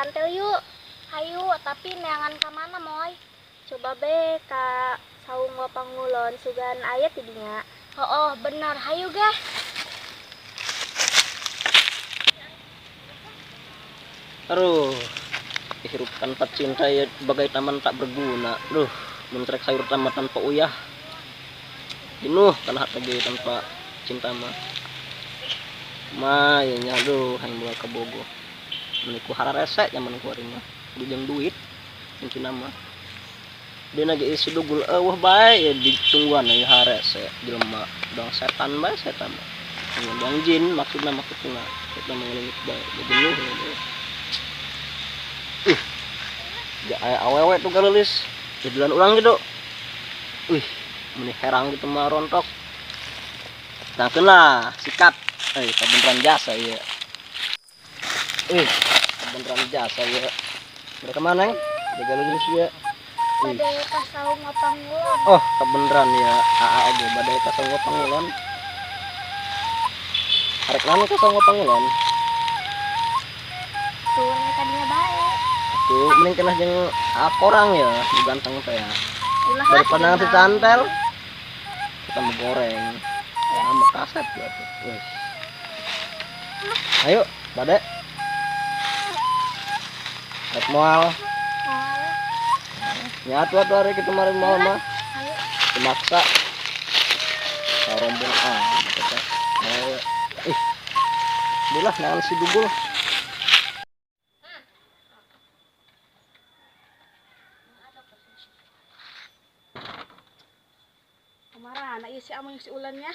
cantel yuk. Hayu, tapi neangan ka mana moy? Coba be ka saung Pangulon sugan ayat tidinya. Oh, benar. Hayu gah. Aduh, hirup tanpa cinta ya bagai taman tak berguna. Duh, mentrek sayur taman tanpa uyah. Jenuh kan hati tanpa cinta mah. Mayanya aduh, hang mulai ke Bogo. Meniku hara resek zaman kuarin mah. Bujang duit mungkin nama. Dia lagi isi dugul wah baik ya ditungguan ya hara resek jelema dong setan bae setan. Dong jin maksudnya kita mengeling bae. Jenuh ya. Ya awewe tuh galulis jadilan ulang gitu. Meni herang gitu mah rontok. Tangkeun lah sikat. Kebenaran jasa ya. Kebenaran jasa ya. Mereka mana yang? Jaga lulus ya. Badai ka saung Pangulon. Oh, kebenaran ya. Aja badai ka saung Pangulon. Arek nami ka saung Pangulon. Tuh kadinya baik. Tuh mending kena jeung orang ya, diganteng teh ya. Daripada nasi cantel. Kita mau goreng. Sama kaset ya tuh. Ayo, badai. Rek moal. Nyatu hari kita kemarin mau mah. Dimaksa. Rombong kita. Bulah nangan si dugul. Kemarin ieu si amang si ulannya.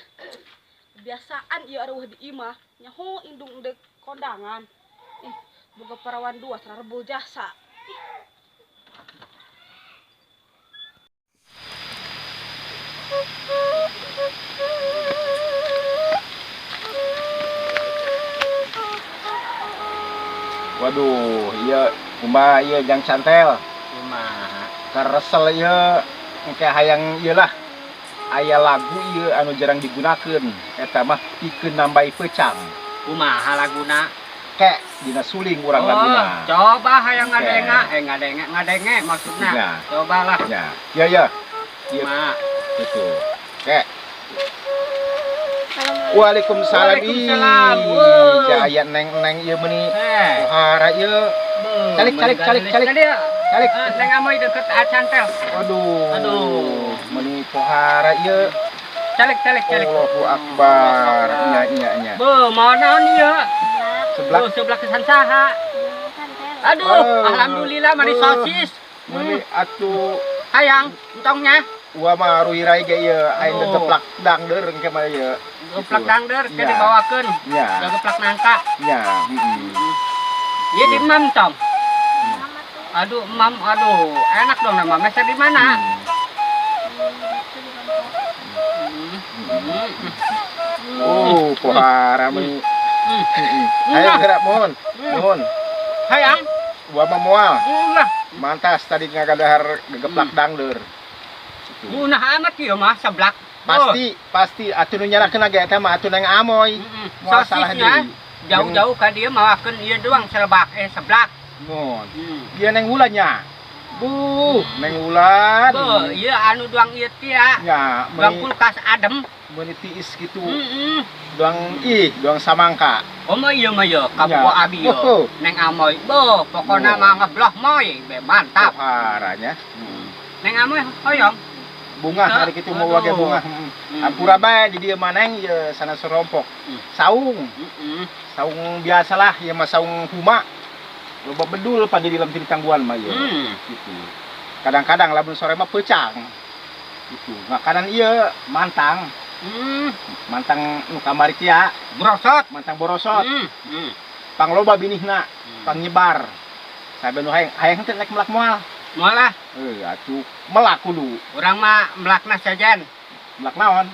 Kebiasaan ieu arwah di imah nyaho indung dek kondangan. Boga parawan dua sararbul jasa. Waduh, iya kumaha ieu jang cantel. Kumaha? Karesel ieu engke hayang ieu lah. Aya lagu ieu anu jarang digunakeun. Eta mah pikeun nambai peucang. Kumaha laguna? Kek dina suling urang laguna. Coba hayang ngadenge maksudnya. Ya. Cobalah. Ya. Ya. Kumaha? Gitu. Kek. Waalaikumsalam. Waalaikumsalam. Jaya neng ieu meuni. Hara ieu. Calik. Neng amoy deket cantel. Aduh. Meuni pohara ieu. Calik. Allahu Akbar. Iya. Mau naon ieu? Sebelah kesan saha. Aduh, alhamdulillah mari sosis. Meuni atuh Hayang, entongnya. Ua mah ruhirai ge ieu aing geplak dangdeur engke mah ieu. Geplak dangdeur ke dibawakeun. Ya. Geplak nangka. Ya, Ieu di mam tong. Aduh, mam, enak dong nama. Meser di mana? Pohara meuni. Ayo gerak mohon. Hayang. Ua mah moal. Lah, Mantas tadi ngagadahar gegeplak dangdeur. munah amat ieu mah seblak. Pasti atuh nu nyalakeun ge eta mah atuh nang amoy. Moal salah Sosisnya deui. jauh-jauh ka dieu mawakeun ieu doang seblak. Mohon. Ieu neng wulannya. Neng wulan. Ieu anu doang ieu teh ya. Ya, Doang kulkas adem. meuni tiis gitu. Doang samangka. Mah ieu kamu Ya. abi ieu. Neng amoy. Pokona mah ngebloh moy, mantap. Poharanya. Neng amoy hoyong. Bunga hari kitu mau wage bunga. Ampura bae di dieu maneng ieu sana serompok. Saung biasalah ieu mah saung huma. Loba bedul pada di dalam tangguan mah ieu. Gitu. Kadang-kadang lamun sore mah peucang. Gitu. Makanan ieu mantang. Mantang nu kamari teh ya. Mantang borosot. Pangloba binihna, pangnyebar. Sabe nu hayang teh nek melak moal. Moalah. Atuh melak kudu. Urang mah melakna sajen. Melak naon?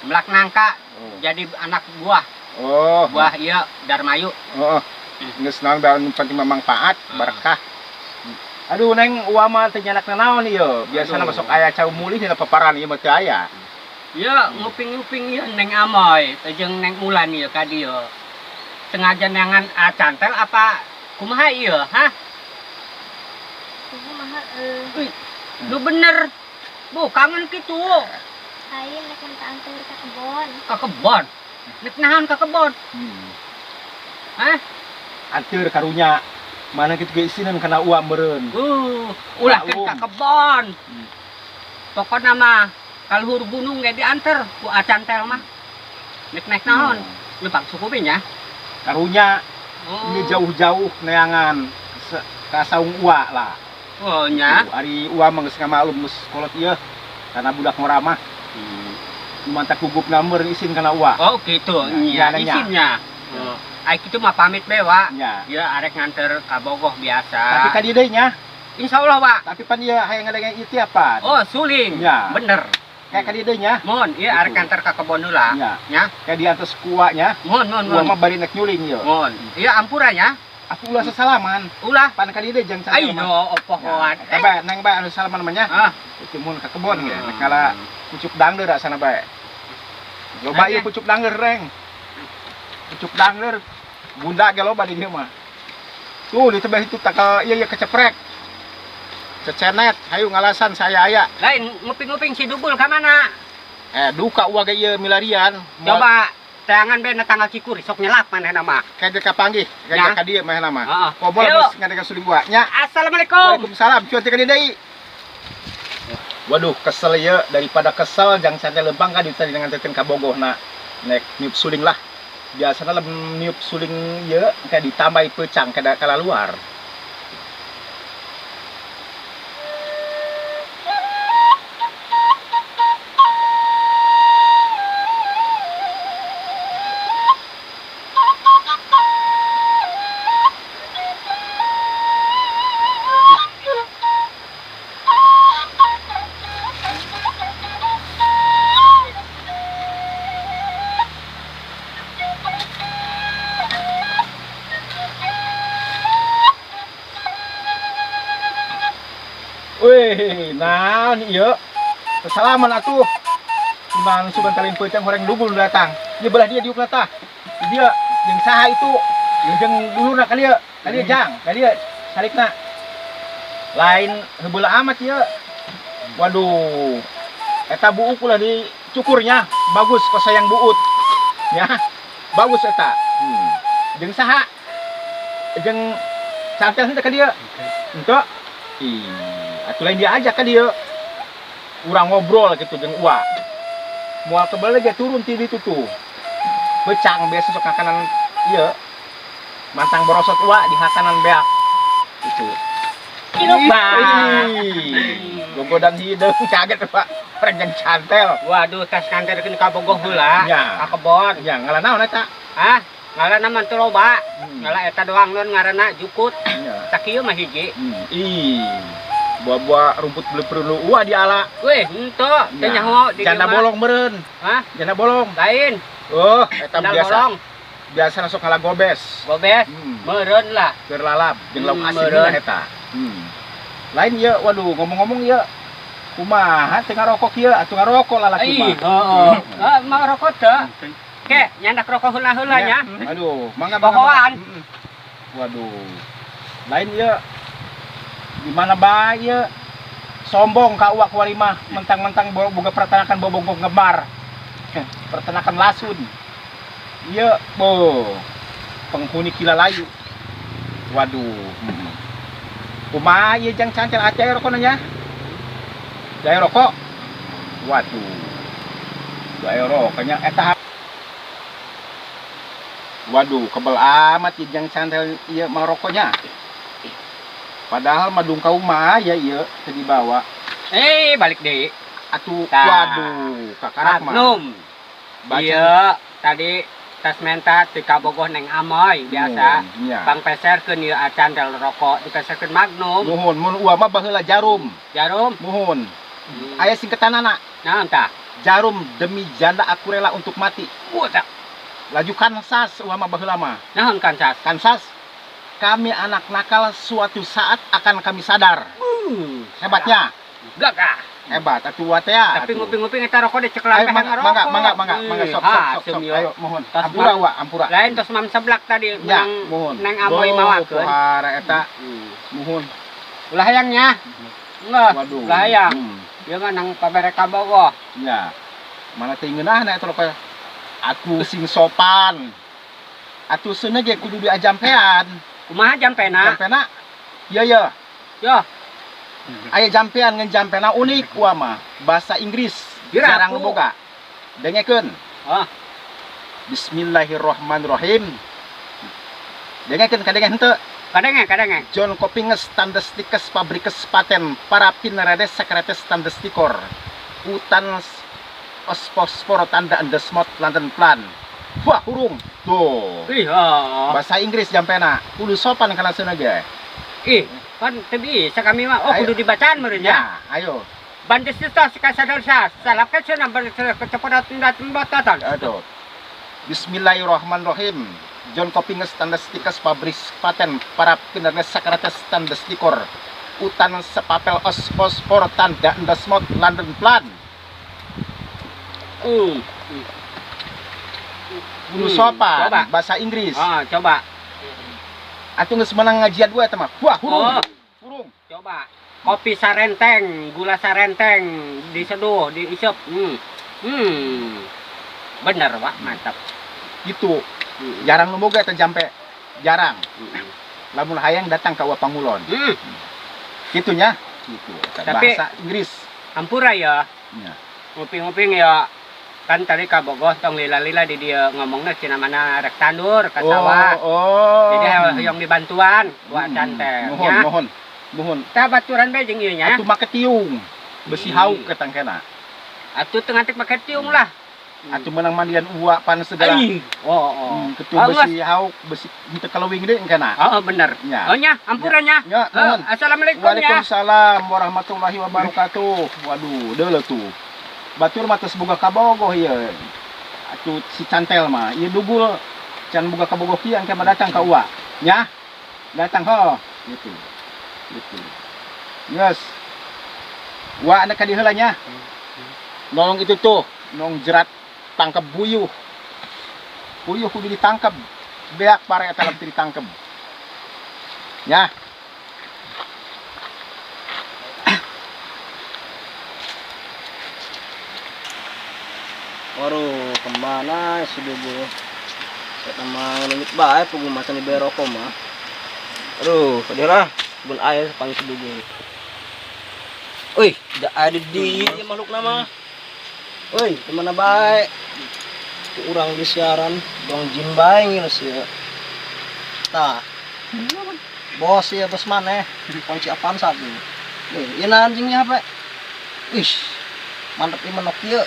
Melak nangka. Jadi anak buah. Buah ieu Darmayu. Geus naon bae penting manfaat, berkah. Aduh neng ua mah teh nyalakna naon ieu? Biasana masuk aya cau mulih dina paparan ieu mah teu aya. Ieu nguping-nguping ieu Neng Amoy, jeung Neng Ulan ieu ka dieu. Sengaja neangan cantel apa Kumaha ieu, ha? Kumaha Lu bener. Bu, kangen kitu. Ayo nek minta antar ke kebon. Ka kebon. Nek nahan ka kebon. Hah? Anteur karunya mana kitu ge isinan kana uang meureun. Ulah Maklum. ka kebon. Pokokna mah kaluhur gunung ge dianter ku acan tel mah. Nek naon? Leumpang suku nya. Karunya ini jauh-jauh neangan ka saung ua lah. Oh nya. Ari ua mah geus ngamaklum geus kolot ieu karena budak ngoramah. Mantap gugup nameur isin kana ua. Oh gitu. Nya isinnya. Ai kitu mah pamit bewa. Nya. Ieu arek nganter ka Bogoh biasa. Tapi ka dieu deui nya. Insyaallah, Pak. Tapi pan ieu hayang ngadengan itiapan. Oh, suling. Ya. Bener. Kayak ka dieu deui nya. Mohon, ieu arek nganter ka kebon heula. Ya. Nya. Kayak di atas kuanya. Mohon. Ua mah bari nek nyuling ieu. Mohon. Ieu ampura nya. Aku ulah sesalaman. Ulah. Pan ka dieu deui jeung Ayo, opohoan. Coba neng bae anu salaman mah nya. Ah. Itu mun ka kebon ge. Nek kala pucuk dangdeur asana bae. Loba ieu pucuk dangdeur reng. Pucuk dangdeur. Bunda ge loba di dieu mah. Tuh di tebeh itu tak ieu keceprek. Cecenet, hayu ngalasan saya aya. Lain nguping-nguping si Dubul ka mana? Duka uang ge ieu milarian. Coba teangan be na tanggal Cikuri sok nyelap manehna mah. Kayak ka panggih, kayak ka dieu mah nama. Heeh. Komo bos ngadengan suling gua. Nya. Assalamualaikum. Waalaikumsalam. Cuan teh ka dieu deui. Waduh, kesel ieu daripada kesel jang santai lempang ka ditanya dengan teukeun ka bogohna. Nek niup suling lah. Biasana lem niup suling ieu kayak ditambahi peucang kada kala luar. Wih, nah ieu. Kesalaman atuh. Cuman sugan talin peucang horeng dubul datang. Dia belah dia diuk tah. Dia jeung saha itu? Ieu jeung dulurna ka dieu. Ka dieu jang, ka dieu salikna. Lain heubeula amat ieu. Waduh. Eta buuk ulah dicukurnya. Bagus pasayang buut. Ya. Bagus eta. Jeung saha? Jeung cantel henteu ka dieu. Henteu. Atuh lain dia ajak ka dieu. Urang ngobrol gitu jeung ua. Moal kebal ge turun ti ditu tuh. Becang biasa sok kanan ieu. Mantang borosot ua di hakanan beak. Itu. Gogodan hideung kaget Pak. Preng cantel. Waduh, tas kanterkeun ka Bogoh heula. Ya. Ka kebon. Ya ngaran naon eta? Hah? Ngaranna mah teu loba. Ngala eta doang non ngaranna Jukut. Ya. Sakieu mah hiji. Buah-buah rumput perlu ua di ala. Weh, henteu, teu nyaho di Janda dieu mah. bolong meureun. Hah? Janda bolong. Lain. Oh, eta Sandal biasa. bolong. Biasa sok ngalah gobes. Gobes. Meureun lah. Keur lalap jeung lauk asin Meureun. lah eta. Lain ieu, waduh ngomong-ngomong ieu. Kumaha teu ngarokok ieu? Atuh ngarokok lalaki mah. Heeh. Mau rokok teu? Ke, nyandak rokok heula-heula nya. Aduh, mangga Bokoan. Waduh. Lain ieu. Di mana bae ieu? Sombong ka uak walimah mentang-mentang boga peternakan bobogog ngebar. Peternakan lasun. Ieu, penghuni kila layu. Waduh. Kumaha ieu jang cantel ate rokok nya? Jaya rokok. Waduh. Jaya rokoknya eta. Waduh, kebal amat ieu jang cantel ieu mah rokoknya. Padahal madung ka umah ya ieu teu dibawa. Balik deui. Atuh, Tah. waduh, kakarak mah. Magnum. Baca. Ieu tadi tas menta ti ka Bogoh neng Amoy biasa. Iya. Bang peserkeun ieu acan del rokok dipeserkeun Magnum. Nuhun, mun ua mah baheula jarum. Jarum. Nuhun. Aya singketanana. Naon tah? Jarum demi janda aku rela untuk mati. Udah. Laju Kansas ua mah baheula mah. Naon Kansas? Kansas. Kami anak nakal suatu saat akan kami sadar. Hebatnya. Gagah. Hebat atuh watea. Tapi nguping-nguping eta rokok diceklan Ayo, mangga, sok, ayo, mohon. Ampura, wa, ampura. Lain tos mam seblak tadi, Ya, nang mohon. nang amoy mawakeun. Pohara eta, mohon. Ulah hayangnya. Enggak, Waduh. ulah hayang. Ieu mah nang pabere kabogoh. Ya. Mana teh ngeunahna eta rokok. Aku sing sopan. Atuh seuneu ge kudu diajampean. Kumaha jampena? Jampena. Iya. Yo, Aya jampean ngan jampena unik wa mah. Bahasa Inggris. Diraku. Jarang boga. Dengekeun. ah, Bismillahirrahmanirrahim. Dengekeun kadenge henteu. kadenge. John Copinges Tandestikes Pabrikes Paten Parapin Redes Sekretes Tandestikor Utan Ospospor Tanda Andesmot London Plan. Wah, hurung. Tuh. Ih, Bahasa Inggris jampena. Kudu sopan kana seuneu ge. ih, kan teu bisa kami mah. Oh, Ayo. kudu dibacaan meureun ya. Ya, ayo. Bandes kita sekasar salap ke sana kecepatan batatan. Aduh. Bismillahirrahmanirrahim. John Copinges Tandestikes Pabris Paten Parapin Redes Sekretes Tandestikor Utan Sepapel Ospospor Tanda Andesmot London Plan. Kudu sopan, Coba. bahasa Inggris. Coba. Atuh geus meunang ngajian gua eta mah. Wah, hurung. Oh. Hurung. Coba. Kopi sarenteng, gula sarenteng, diseduh, diisep. Bener, Pak. Mantap. Gitu. Jarang boga eta jampe. Jarang. Lamun hayang datang ka Pangulon. Gitunya. Gitu. Eta Tapi- bahasa Inggris. Hampura ya. Ya. Nguping-nguping ya. Kan tadi kabogoh tong lila-lila di dia ngomongnya cina mana rek tandur ke sawah. Oh. Jadi yang dibantuan buat cantel. Mohon. Tah baturan bae jeung ieu nya. Atuh make tiung. Besi hauk ke tangkena. Atuh teu ngantek make tiung lah. Atuh menang mandian uak panas segala. Ketu besi hauk, besi henteu kaleuwing deui engkana. Oh, bener. Ya. Oh nya, ampurannya. Ya, mohon. Assalamualaikum ya. Waalaikumsalam warahmatullahi wabarakatuh. Waduh, deuleuh tuh. Batur mah tos boga kabogoh ieu. Atuh si cantel mah, ieu dugul can boga kabogoh kieu engke mah datang ka uak. Nya. Datang ho. Gitu. Yes. Uak anda ka di heula nya. Nolong itu tuh, nong jerat tangkap buyuh. Buyuh kudu ditangkap. Beak pare eta lampi ditangkap. Ya. Waduh, kemana si Bobo? Saya mah ngelimit bae pugu macan di beroko mah. Aduh, kadira bun air panggil si Bobo. Wih, tidak ada di makhluk nama. Wih, kemana bae? Urang di siaran, dong jin bae ngeunaheun sih. Tah. Bos ya bos maneh. Kunci apaan saat ini? Nih, ieu anjingnya apa? Wih, mantep ieu menok ieu.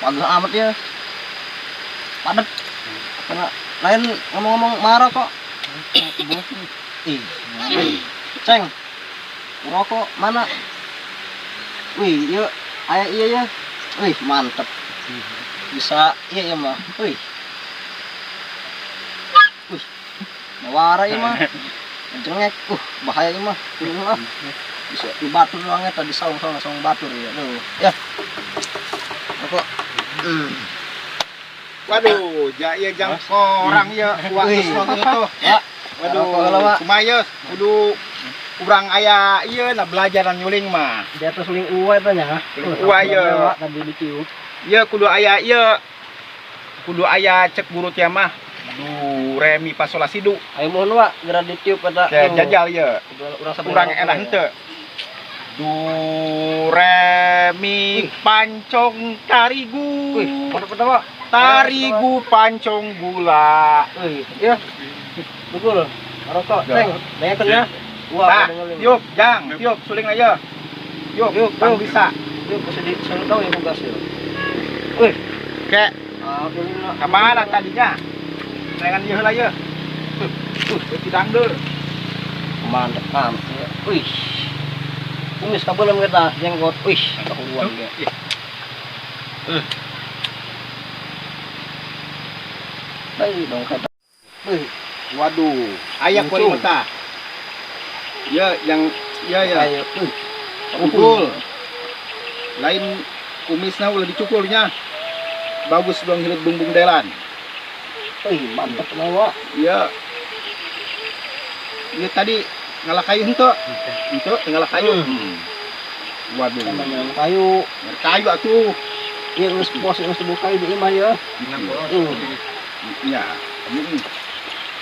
Bagus amat ya. Padet. Karena lain ngomong-ngomong marah kok. Ih. Ceng. Rokok mana? Wih, yuk. Aya iya ya. Wih, mantep. Bisa iya ya mah. Wih. Wih. Mawara ieu mah. Jengek. Bahaya ieu mah. Bisa di batur doang eta di saung-saung langsung batur ya. Tuh. Ya. Rokok. Waduh, ieu jang orang ieu uak geus nonton itu. Ya. Waduh, kumaha ieu? Kudu urang aya ieu na belajar nyuling mah. Di atas suling uwe teh nya. Uwe ieu. Tadi dicium. Ieu kudu aya ieu. Kudu aya cek guru teh mah. Du re mi fa sol la si do. Ayo mohon wa geura ditiup eta. Ya jajal ieu. Urang enak henteu. Du re mi pancong tarigu. Wih, mantep eta wa. Tarigu pancong gula. Wih, iya. Betul. Rokok, Ya. ceng. Dengekeun ya. Tah, tiup, jang, tiup suling aja. Tiup, pang bisa. Yuk, bisa diseludau ya bugas ya. Wih, Kek, alhamdulillah. kamana tadinya? Dengan ieu heula ieu. Beuti dangdeul. Mantep amat ya. Wih. Kumis kabeulem kita jenggot. Wih, kahuruan ge. Baik dong kata. Wih, Waduh, aya Muncul. kuali mata. Ya, yang ya. ayo. Wih, Pukul. Lain kumisnya ulah dicukurnya. Bagus dong hidup bumbung delan. Mantap nawa. Iya. Ini tadi ngalah kayu henteu. Henteu ngalah kayu. Waduh. Namanya kayu. Kayu atuh. Iya geus pos geus buka di imah ya. Ya.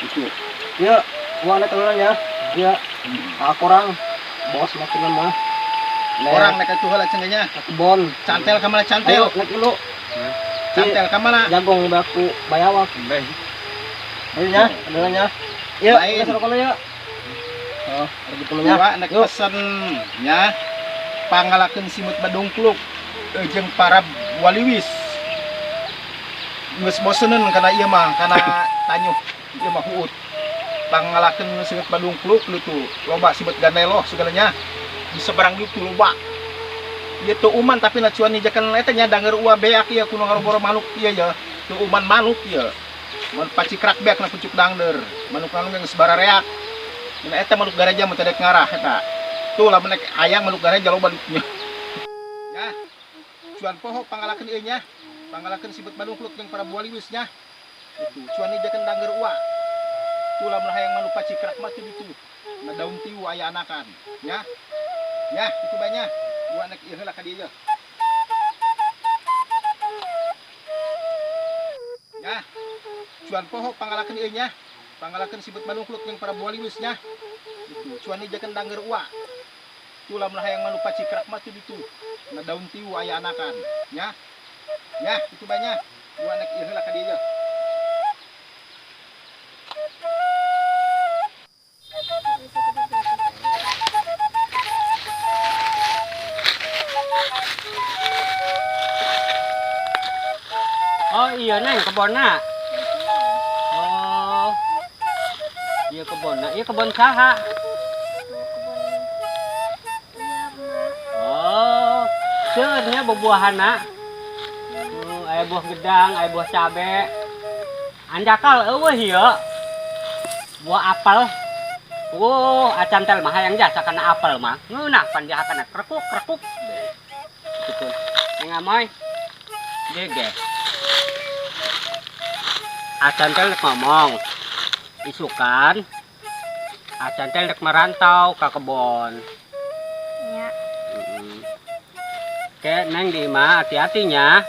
Itu. Ya, gua ada temennya. Ya. Orang bos makin mah. Orang nek atuh heula cenanya. Kebon. Cantel ka mana cantel? Ayo, naik dulu. Cantel ka mana? Jagong baku bayawak. Ayo ya, temennya. Ya, Lain. kita seru ya. Oh, ada temennya. Dua nek pesen nya pangalakeun simut badungkluk jeung para waliwis. Geus boseneun kana ieu mah, kana tanyuh ieu mah huut. Pangalakeun simut badungkluk lutu loba simut ganelo segalanya. Di seberang itu loba. Ieu teu uman tapi na cuan nijakan eta nya danger ua beak ieu kuno ngaroboro manuk ieu ya. Teu uman manuk ieu. Mun pacikrak beak na pucuk dangder. Manuk-manuk geus barareak. Dina eta manuk garaja mun teu ngarah eta. Tuh lah menek ayang manuk garaja loba nya. Ya. Cuan poho pangalakeun ieu nya. Pangalakeun sibut badungkluk jeung para bualiwis nya. Itu cuan nijakan danger ua. Tuh lah hayang manuk pacikrak mah teu ditu. Na daun tiu aya anakan, ya. Ya, itu banyak. Gua anak ieu heula ka dieu. Ya. Cuan poho pangalakeun ieu nya. Pangalakeun sibut badungkluk jeung para bualiwis nya. Itu cuan nijakan danger ua. Tuh lah hayang manuk pacikrak mah teu ditu. Na daun tiu aya anakan, ya. Ya, itu banyak. Gua anak ieu heula ka dieu. Oh iya neng kebonna. Oh iya kebonna, iya kebon saha. Oh seurnya buah-buahana. Aya buah gedang, aya buah cabe. Anjakal eueuh ieu. Buah apel. Acantel mah hayang jasa kana apel mah. Ngeunah pan jahakana krekuk. Gitu. Neng amoy. Dege. Acantel rek ngomong. Isukan. Acantel rek merantau ke kebon. Ya. Oke, neng di imah hati-hatinya.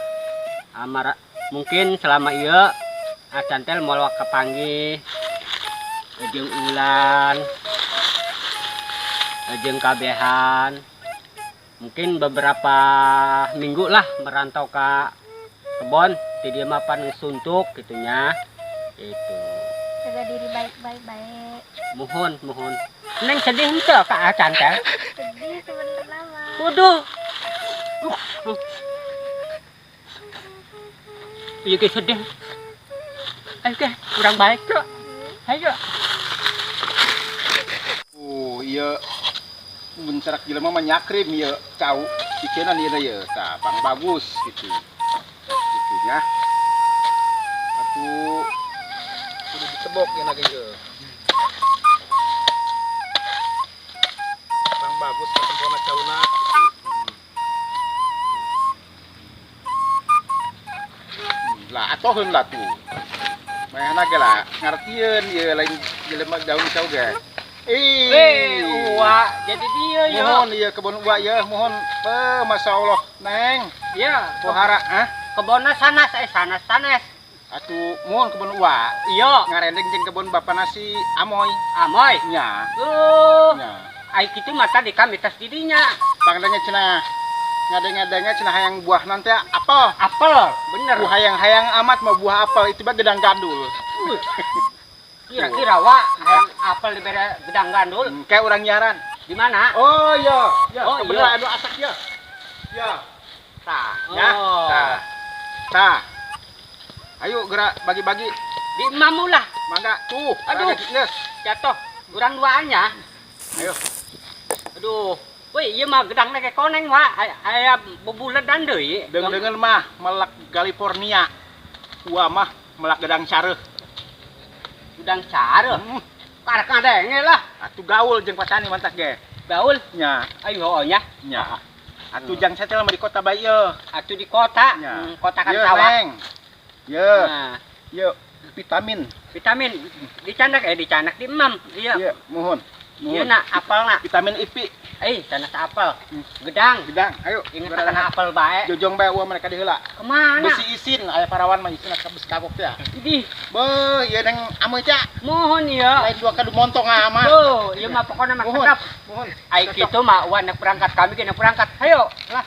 Mungkin selama iya Acantel moal kepanggih jeung ulan jeung kabehan. Mungkin beberapa minggu lah merantau ke kebon. Di dia mah pan suntuk gitunya. Itu. Jaga diri baik-baik. Mohon. Neng sedih henteu ka Acantel? Sedih sebentar lama. Waduh. Iya ke sedih. Ayo ke, kurang baik tuh. Ayo. Ieu bencerak jelema mah nyakrim ieu cau pikeun ieu ieu tah pang bagus gitu. Gitu ya. Atuh kudu ditebok ya lagi ieu. Pang bagus katempona cauna gitu. Lah atoheun lah tuh. Mayana ge lah ngartieun ieu lain jelema daun cau ge. Uwa, jadi dia ya. Mohon iya kebun uwa ya, mohon Masya Allah, Neng. Iya, Pohara, kebunna sanes. Atuh, mohon kebun uwa. Iya, Ngarendeng jeung kebun Bapak nasi Amoy. amoy. Nya. Nya. Ai kitu mata di kami tas didinya. Pangdanya cenah ngadeng-ngadengnya cenah hayang buah nanti apel. Apel, bener. Buah hayang-hayang amat mah buah apel itu mah gedang gandul. Kira-kira wa hayang apel dibere gedang gandul. Kayak orang nyaran. Di mana? Oh iya. Oh, bener iya. anu asak ya. Ya. Tah, Oh. ya. Tah. Ayo gerak bagi-bagi. Di imamu lah. Mangga tuh. Aduh. Geus. Jatuh. Urang duanya. Ayo. Aduh. Woi, ieu mah gedang kayak koneng wa. Aya bebuledan deui. Dengan mah melak California. Gua mah melak gedang careuh. Gedang cara. Karek ngadenge lah. Atuh gaul jeung pacani mantak ge. Baul. Nya, Ayo nya. nya. Atu jang saya telah di kota bayi ye. Atuh di kota. Ya. Kota kan Ye, sawah. Neng. Ye, Nah, ye, vitamin. vitamin dicanak di emam. Iya. Ye, mohon. Iya nak apel nak. Vitamin IP. Tanah apel. Gedang. Gedang, ayo. Ingat tanah apel bae. Jojong bae uang mereka diheula. Kemana? Besi isin aya parawan mah isin ka besi kabok teh. Idih, Beuh, ieu neng amoy teh. mohon ya. Lain dua kadu montong mah. Tuh, ieu mah pokona mah Mohon. sedap. Mohon. Ai kitu mah wan berangkat kami kena berangkat. Hayo, lah.